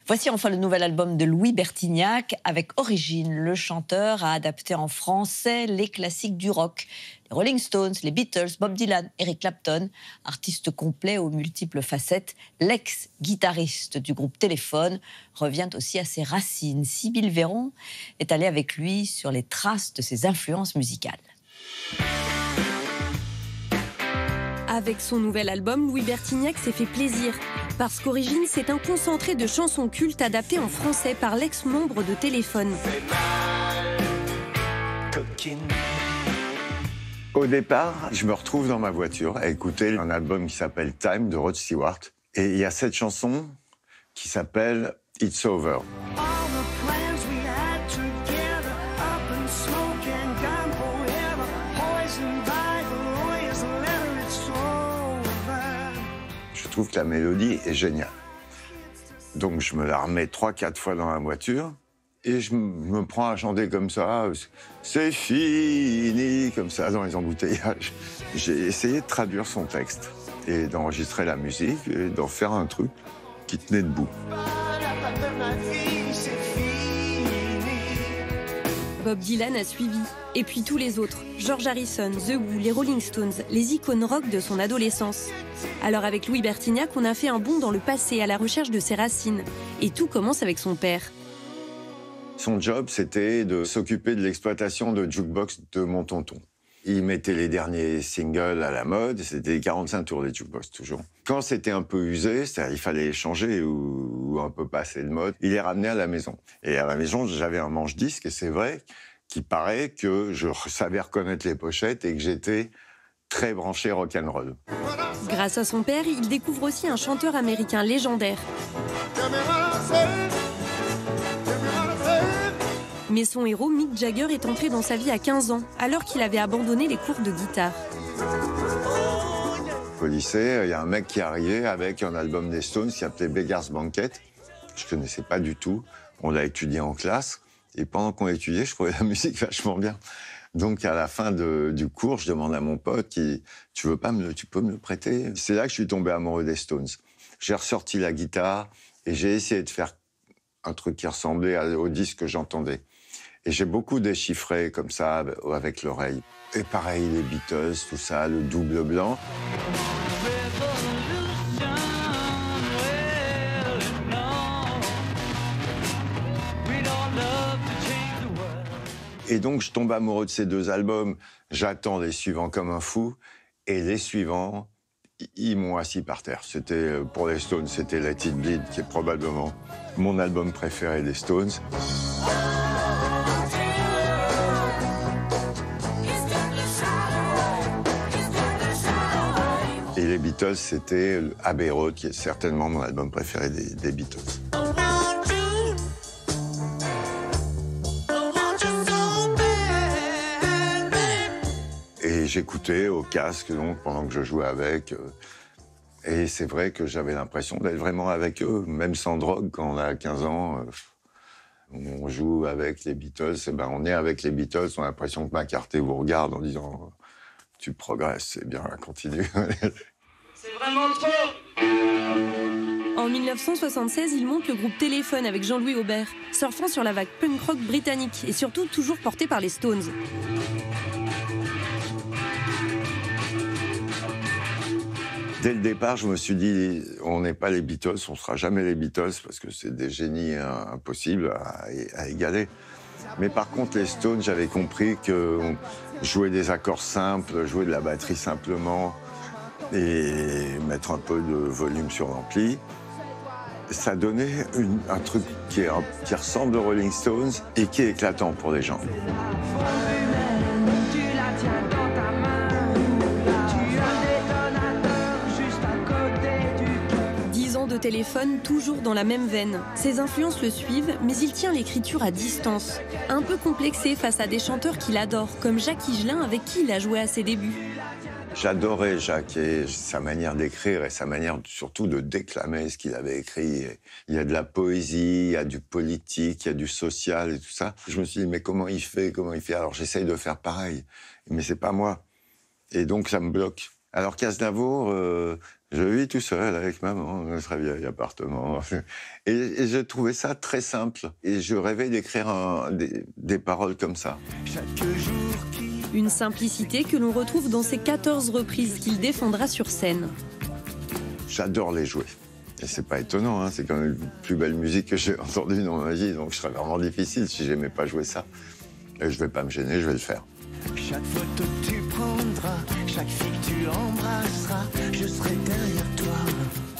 Voici enfin le nouvel album de Louis Bertignac. Avec Origine, le chanteur a adapté en français les classiques du rock. Les Rolling Stones, les Beatles, Bob Dylan, Eric Clapton. Artiste complet aux multiples facettes, l'ex-guitariste du groupe Téléphone revient aussi à ses racines. Sybille Véron est allée avec lui sur les traces de ses influences musicales. Avec son nouvel album, Louis Bertignac s'est fait plaisir. Parce qu'Origine, c'est un concentré de chansons cultes adaptées en français par l'ex-membre de Téléphone. Au départ, je me retrouve dans ma voiture à écouter un album qui s'appelle Time de Rod Stewart. Et il y a cette chanson qui s'appelle It's Over. Je trouve que la mélodie est géniale. Donc je me la remets 3-4 fois dans la voiture et je me prends à chanter comme ça. C'est fini, comme ça, dans les embouteillages. J'ai essayé de traduire son texte et d'enregistrer la musique et d'en faire un truc qui tenait debout. Bob Dylan a suivi. Et puis tous les autres, George Harrison, The Who, les Rolling Stones, les icônes rock de son adolescence. Alors avec Louis Bertignac, on a fait un bond dans le passé à la recherche de ses racines. Et tout commence avec son père. Son job, c'était de s'occuper de l'exploitation de jukebox de mon tonton. Il mettait les derniers singles à la mode, c'était les 45 tours des jukebox, toujours. Quand c'était un peu usé, c'est-à-dire il fallait les changer ou un peu passer de mode, il les ramenait à la maison. Et à la maison, j'avais un manche-disque, et c'est vrai qu'il paraît que je savais reconnaître les pochettes et que j'étais très branché rock'n'roll. Grâce à son père, il découvre aussi un chanteur américain légendaire. Mais son héros, Mick Jagger, est entré dans sa vie à 15 ans, alors qu'il avait abandonné les cours de guitare. Au lycée, il y a un mec qui est arrivé avec un album des Stones qui s'appelait Beggar's Banquet. Je ne connaissais pas du tout. On l'a étudié en classe. Et pendant qu'on étudiait, je trouvais la musique vachement bien. Donc, à la fin du cours, je demande à mon pote, tu peux me le prêter? C'est là que je suis tombé amoureux des Stones. J'ai ressorti la guitare et j'ai essayé de faire un truc qui ressemblait au disque que j'entendais. Et j'ai beaucoup déchiffré comme ça, avec l'oreille. Et pareil, les Beatles, tout ça, le double blanc. Et donc, je tombe amoureux de ces deux albums. J'attends les suivants comme un fou. Et les suivants, ils m'ont assis par terre. C'était, pour les Stones, c'était Let It Bleed, qui est probablement mon album préféré des Stones. Et les Beatles, c'était Abbey Road, qui est certainement mon album préféré des Beatles. Et j'écoutais au casque, donc, pendant que je jouais avec. Et c'est vrai que j'avais l'impression d'être vraiment avec eux, même sans drogue, quand on a 15 ans. On joue avec les Beatles, et ben on est avec les Beatles, on a l'impression que McCartney vous regarde en disant « Tu progresses, c'est bien, continue. » C'est vraiment trop. En 1976, il monte le groupe Téléphone avec Jean-Louis Aubert, surfant sur la vague punk rock britannique et surtout toujours porté par les Stones. Dès le départ, je me suis dit, on n'est pas les Beatles, on ne sera jamais les Beatles, parce que c'est des génies impossibles à égaler. Mais par contre, les Stones, j'avais compris que jouer des accords simples, jouer de la batterie simplement, et mettre un peu de volume sur l'ampli, ça donnait un truc qui ressemble aux Rolling Stones et qui est éclatant pour les gens. De Téléphone, toujours dans la même veine. Ses influences le suivent, mais il tient l'écriture à distance. Un peu complexé face à des chanteurs qu'il adore, comme Jacques Higelin, avec qui il a joué à ses débuts. J'adorais Jacques et sa manière d'écrire et sa manière surtout de déclamer ce qu'il avait écrit. Il y a de la poésie, il y a du politique, il y a du social et tout ça. Je me suis dit, mais comment il fait? Alors j'essaye de faire pareil, mais c'est pas moi. Et donc ça me bloque. Alors qu'Aznavour, je vis tout seul avec maman dans un très vieil appartement. Et je trouvais ça très simple. Et je rêvais d'écrire des paroles comme ça. Une simplicité que l'on retrouve dans ces 14 reprises qu'il défendra sur scène. J'adore les jouer. Et c'est pas étonnant, hein, c'est quand même la plus belle musique que j'ai entendue dans ma vie. Donc ce serait vraiment difficile si j'aimais pas jouer ça. Et je vais pas me gêner, je vais le faire. Chaque photo que tu prendras, chaque fille que tu embrasseras, je serai derrière toi.